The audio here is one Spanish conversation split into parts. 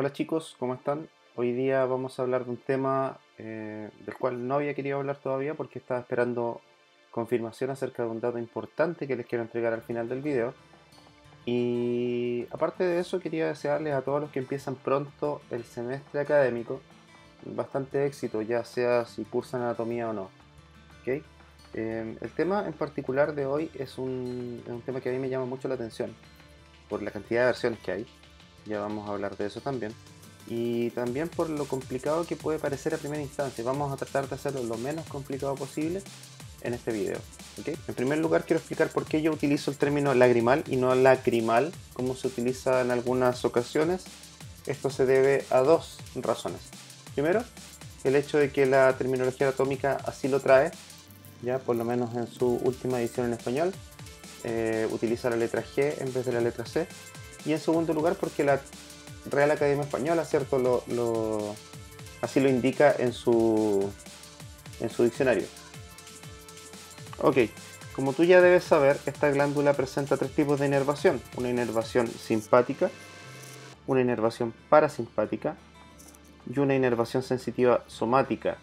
Hola chicos, ¿cómo están? Hoy día vamos a hablar de un tema del cual no había querido hablar todavía porque estaba esperando confirmación acerca de un dato importante que les quiero entregar al final del video. Y aparte de eso, quería desearles a todos los que empiezan pronto el semestre académico bastante éxito, ya sea si cursan anatomía o no. ¿Ok? El tema en particular de hoy es un tema que a mí me llama mucho la atención por la cantidad de versiones que hay. Ya vamos a hablar de eso también. Y también por lo complicado que puede parecer a primera instancia. Vamos a tratar de hacerlo lo menos complicado posible en este video. ¿Okay? En primer lugar quiero explicar por qué yo utilizo el término lagrimal y no lacrimal, como se utiliza en algunas ocasiones. Esto se debe a dos razones. Primero, el hecho de que la terminología anatómica así lo trae, ya por lo menos en su última edición en español, utiliza la letra G en vez de la letra C. Y en segundo lugar porque la Real Academia Española, ¿cierto? Así lo indica en su diccionario. Ok, como tú ya debes saber, esta glándula presenta tres tipos de inervación. Una inervación simpática, una inervación parasimpática y una inervación sensitiva somática.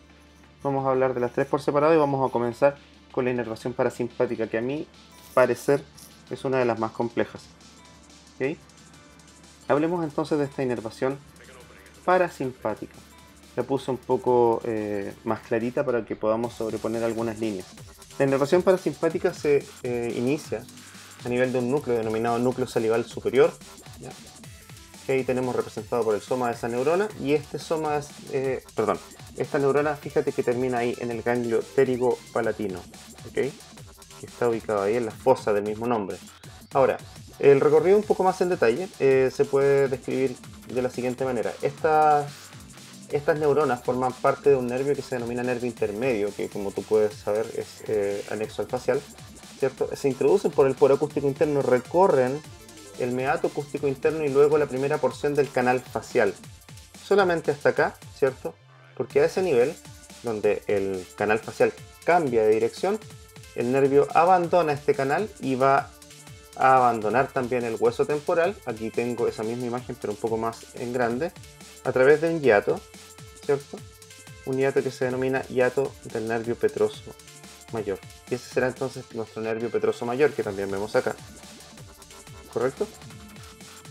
Vamos a hablar de las tres por separado y vamos a comenzar con la inervación parasimpática, que a mi parecer es una de las más complejas. ¿Okay? Hablemos entonces de esta inervación parasimpática. La puse un poco más clarita para que podamos sobreponer algunas líneas. La inervación parasimpática se inicia a nivel de un núcleo denominado núcleo salival superior, ¿ya? Que ahí tenemos representado por el soma de esa neurona, y esta neurona, fíjate que termina ahí en el ganglio pterigopalatino, ¿okay? Que está ubicado ahí en la fosa del mismo nombre. Ahora, el recorrido un poco más en detalle se puede describir de la siguiente manera. Estas neuronas forman parte de un nervio que se denomina nervio intermedio, que como tú puedes saber es anexo al facial, ¿cierto? Se introducen por el poro acústico interno, recorren el meato acústico interno y luego la primera porción del canal facial. Solamente hasta acá, ¿cierto? Porque a ese nivel, donde el canal facial cambia de dirección, el nervio abandona este canal y va a abandonar también el hueso temporal. Aquí tengo esa misma imagen pero un poco más en grande, a través de un hiato, ¿cierto? Un hiato que se denomina hiato del nervio petroso mayor. Y ese será entonces nuestro nervio petroso mayor, que también vemos acá. ¿Correcto?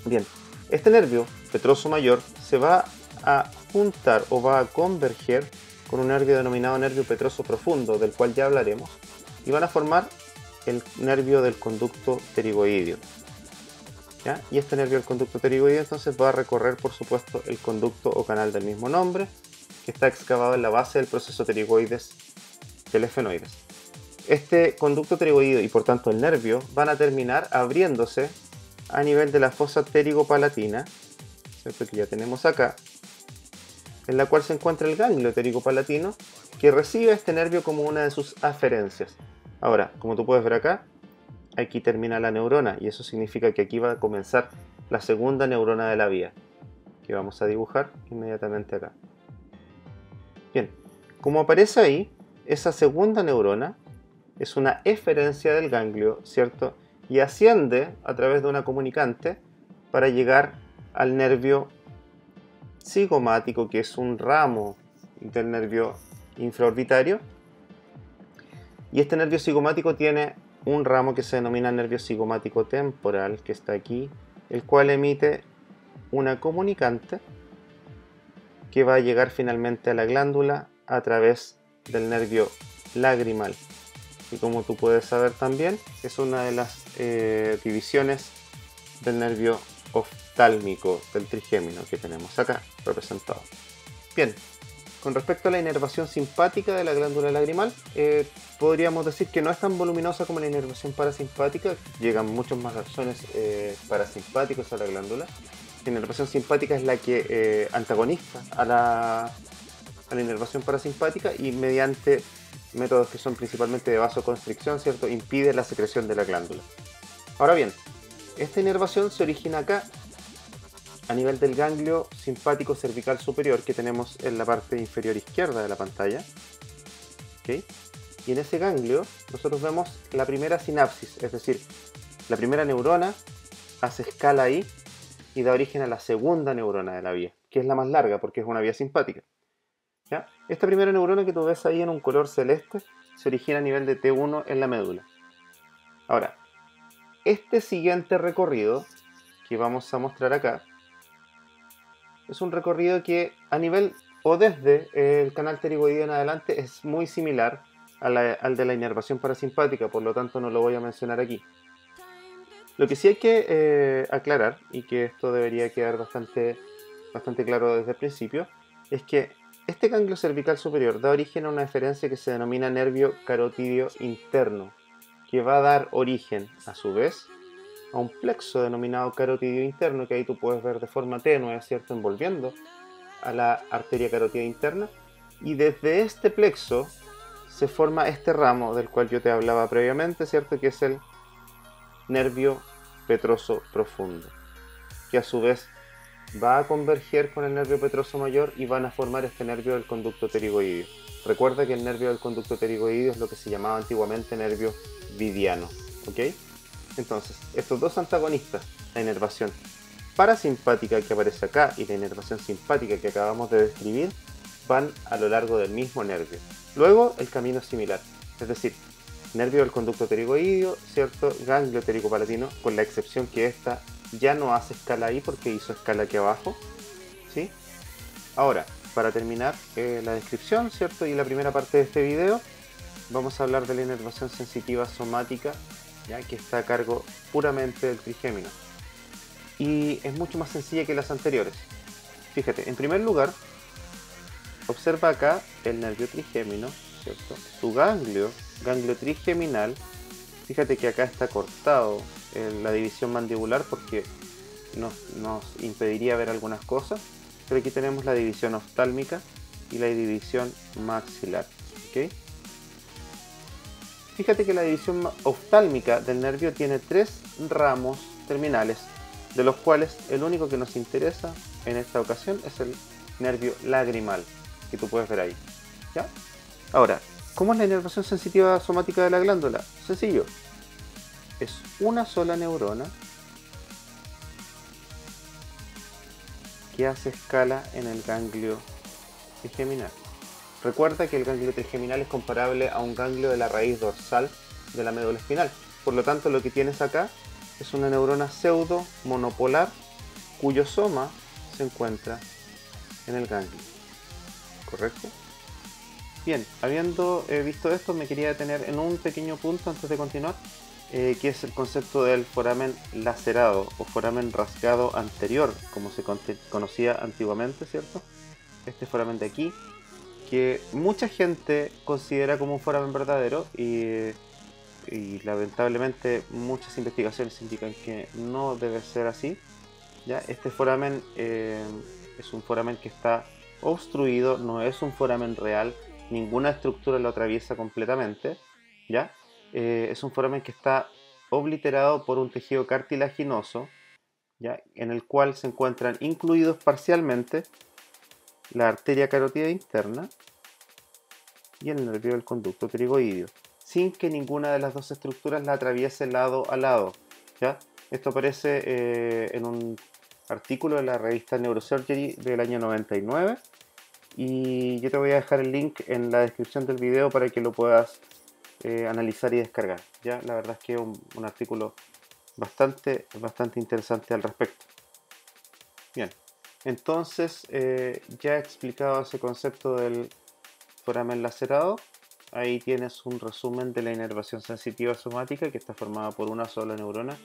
Bien, este nervio petroso mayor se va a juntar o va a converger con un nervio denominado nervio petroso profundo, del cual ya hablaremos, y van a formar el nervio del conducto pterigoideo. ¿Ya? Y este nervio del conducto pterigoideo entonces va a recorrer, por supuesto, el conducto o canal del mismo nombre, que está excavado en la base del proceso pterigoides telefenoides. Este conducto pterigoideo y por tanto el nervio van a terminar abriéndose a nivel de la fosa pterigopalatina, ¿cierto? Que ya tenemos acá, en la cual se encuentra el ganglio pterigopalatino, que recibe este nervio como una de sus aferencias. Ahora, como tú puedes ver acá, aquí termina la neurona y eso significa que aquí va a comenzar la segunda neurona de la vía, que vamos a dibujar inmediatamente acá. Bien, como aparece ahí, esa segunda neurona es una eferencia del ganglio, ¿cierto? Y asciende a través de una comunicante para llegar al nervio cigomático, que es un ramo del nervio infraorbitario. Y este nervio cigomático tiene un ramo que se denomina nervio cigomático temporal, que está aquí, el cual emite una comunicante que va a llegar finalmente a la glándula a través del nervio lagrimal. Y como tú puedes saber también, es una de las divisiones del nervio oftálmico, del trigémino, que tenemos acá representado. Bien, con respecto a la inervación simpática de la glándula lagrimal, podríamos decir que no es tan voluminosa como la inervación parasimpática. Llegan muchos más razones parasimpáticos a la glándula. La inervación simpática es la que antagoniza a la inervación parasimpática y mediante métodos que son principalmente de vasoconstricción, ¿cierto?, impide la secreción de la glándula. Ahora bien, esta inervación se origina acá, a nivel del ganglio simpático cervical superior que tenemos en la parte inferior izquierda de la pantalla. ¿Okay? Y en ese ganglio nosotros vemos la primera sinapsis, es decir, la primera neurona hace escala ahí y da origen a la segunda neurona de la vía, que es la más larga porque es una vía simpática. ¿Ya? Esta primera neurona que tú ves ahí en un color celeste se origina a nivel de T1 en la médula. Ahora, este siguiente recorrido que vamos a mostrar acá es un recorrido que a nivel o desde el canal pterigoideo en adelante es muy similar al de la inervación parasimpática, por lo tanto no lo voy a mencionar aquí. Lo que sí hay que aclarar, y que esto debería quedar bastante claro desde el principio, es que este ganglio cervical superior da origen a una deferencia que se denomina nervio carotidio interno, que va a dar origen, a su vez, a un plexo denominado carotidio interno, que ahí tú puedes ver de forma tenue, ¿cierto?, envolviendo a la arteria carótida interna, y desde este plexo se forma este ramo del cual yo te hablaba previamente, ¿cierto?, que es el nervio petroso profundo, que a su vez va a converger con el nervio petroso mayor y van a formar este nervio del conducto pterigoideo. Recuerda que el nervio del conducto pterigoideo es lo que se llamaba antiguamente nervio vidiano, ¿ok? Entonces, estos dos antagonistas, la inervación parasimpática que aparece acá y la inervación simpática que acabamos de describir, van a lo largo del mismo nervio. Luego, el camino es similar, es decir, nervio del conducto pterigoideo, ¿cierto? Ganglio pterigopalatino, con la excepción que esta ya no hace escala ahí porque hizo escala aquí abajo, ¿sí? Ahora, para terminar la descripción, ¿cierto?, y la primera parte de este video, vamos a hablar de la inervación sensitiva somática, ya que está a cargo puramente del trigémino. Y es mucho más sencilla que las anteriores. Fíjate, en primer lugar, observa acá el nervio trigémino, ¿cierto? Su ganglio trigeminal. Fíjate que acá está cortado la división mandibular porque nos impediría ver algunas cosas. Pero aquí tenemos la división oftálmica y la división maxilar, ¿ok? Fíjate que la división oftálmica del nervio tiene 3 ramos terminales, de los cuales el único que nos interesa en esta ocasión es el nervio lagrimal, que tú puedes ver ahí, ¿ya? Ahora, ¿cómo es la inervación sensitiva somática de la glándula? Sencillo, es una sola neurona que hace escala en el ganglio trigeminal. Recuerda que el ganglio trigeminal es comparable a un ganglio de la raíz dorsal de la médula espinal. Por lo tanto, lo que tienes acá es una neurona pseudo monopolar cuyo soma se encuentra en el ganglio. ¿Correcto? Bien, habiendo visto esto, me quería detener en un pequeño punto antes de continuar, que es el concepto del foramen lacerado o foramen rasgado anterior, como se conocía antiguamente, ¿cierto? Este foramen de aquí, que mucha gente considera como un foramen verdadero y lamentablemente muchas investigaciones indican que no debe ser así, ¿ya? Este foramen es un foramen que está obstruido, no es un foramen real, ninguna estructura lo atraviesa completamente, ¿ya? Es un foramen que está obliterado por un tejido cartilaginoso, ¿ya?, en el cual se encuentran incluidos parcialmente la arteria carótida interna y el nervio del conducto pterigoideo, sin que ninguna de las dos estructuras la atraviese lado a lado, ¿ya? Esto aparece en un artículo de la revista Neurosurgery del año 99 y yo te voy a dejar el link en la descripción del video para que lo puedas analizar y descargar, ¿ya? La verdad es que es un artículo bastante interesante al respecto. Bien, entonces ya he explicado ese concepto del foramen lacerado. Ahí tienes un resumen de la inervación sensitiva somática, que está formada por una sola neurona,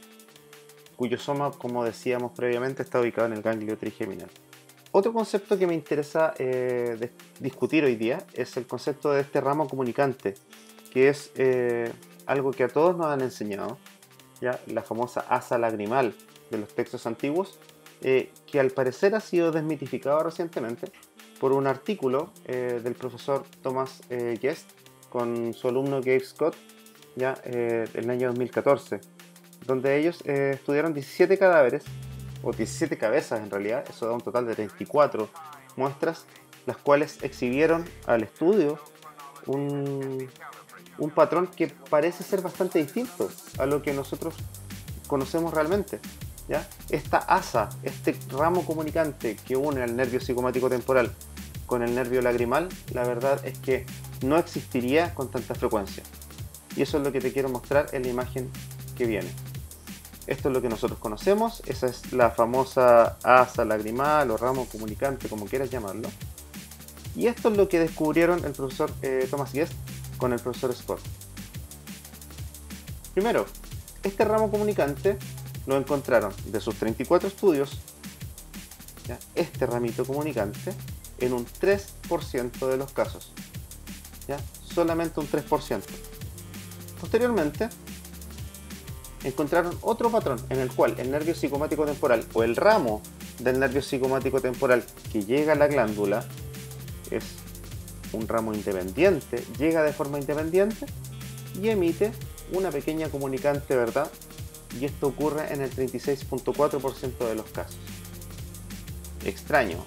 cuyo soma, como decíamos previamente, está ubicado en el ganglio trigeminal. Otro concepto que me interesa discutir hoy día es el concepto de este ramo comunicante, que es algo que a todos nos han enseñado, ¿ya? La famosa asa lagrimal de los textos antiguos, que al parecer ha sido desmitificado recientemente por un artículo del profesor Thomas Guest con su alumno Gabe Scott, ya el año 2014, donde ellos estudiaron 17 cadáveres, o 17 cabezas en realidad, eso da un total de 34 muestras, las cuales exhibieron al estudio un patrón que parece ser bastante distinto a lo que nosotros conocemos realmente. ¿ya? Esta asa, este ramo comunicante que une al nervio cigomático temporal con el nervio lagrimal, la verdad es que no existiría con tanta frecuencia. Y eso es lo que te quiero mostrar en la imagen que viene. Esto es lo que nosotros conocemos, esa es la famosa asa lagrimal o ramo comunicante, como quieras llamarlo. Y esto es lo que descubrieron el profesor Thomas Guest con el profesor Scott. Primero, este ramo comunicante lo encontraron de sus 34 estudios, ¿ya? Este ramito comunicante en un 3% de los casos, ¿ya? Solamente un 3%. Posteriormente, encontraron otro patrón en el cual el nervio cigomático temporal o el ramo del nervio cigomático temporal que llega a la glándula es un ramo independiente, llega de forma independiente y emite una pequeña comunicante, ¿verdad? Y esto ocurre en el 36.4% de los casos. Extraño,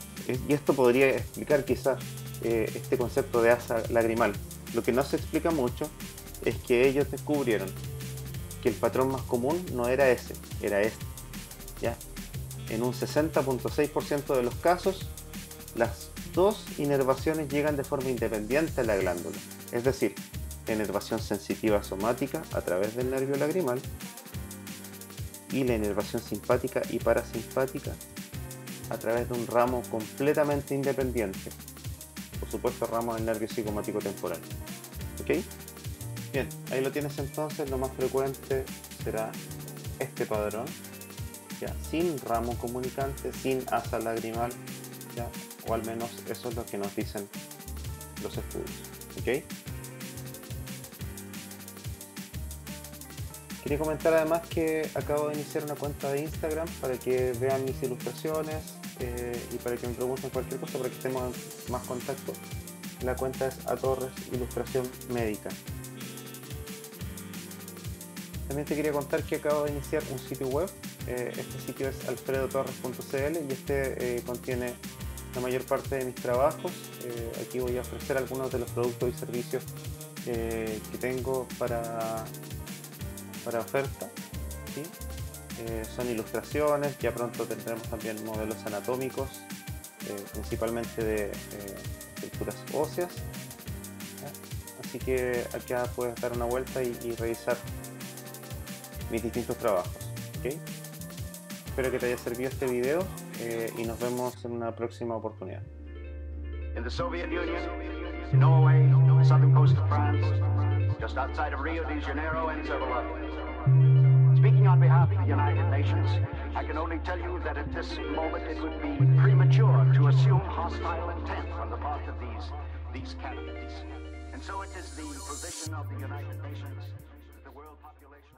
y esto podría explicar quizás este concepto de asa lagrimal. Lo que no se explica mucho es que ellos descubrieron que el patrón más común no era ese, era este, ¿ya? En un 60.6% de los casos, las dos inervaciones llegan de forma independiente a la glándula, es decir, la inervación sensitiva somática a través del nervio lagrimal y la inervación simpática y parasimpática a través de un ramo completamente independiente, por supuesto ramo del nervio cigomático temporal. ¿Ok? Bien, ahí lo tienes entonces. Lo más frecuente será este padrón, ¿ya? Sin ramo comunicante, sin asa lagrimal, ¿ya? O al menos eso es lo que nos dicen los estudios. ¿Ok? Quería comentar además que acabo de iniciar una cuenta de Instagram para que vean mis ilustraciones y para que me pregunten cualquier cosa, para que estemos en más contacto. La cuenta es @torres ilustración médica. También te quería contar que acabo de iniciar un sitio web. Este sitio es alfredotorres.cl y este contiene la mayor parte de mis trabajos. Aquí voy a ofrecer algunos de los productos y servicios que tengo para oferta, ¿sí? Son ilustraciones, ya pronto tendremos también modelos anatómicos, principalmente de estructuras óseas, ¿ya? Así que acá puedes dar una vuelta y revisar mis distintos trabajos. ¿Okay? Espero que te haya servido este video y nos vemos en una próxima oportunidad. In the Soviet Union, in Norway, the southern coast of France, just outside of Rio de Janeiro and Sevilla. Speaking on behalf of the United Nations, I can only tell you that at this moment it would be premature to assume hostile intent on the part of these candidates. And so it is the position of the United Nations that the world population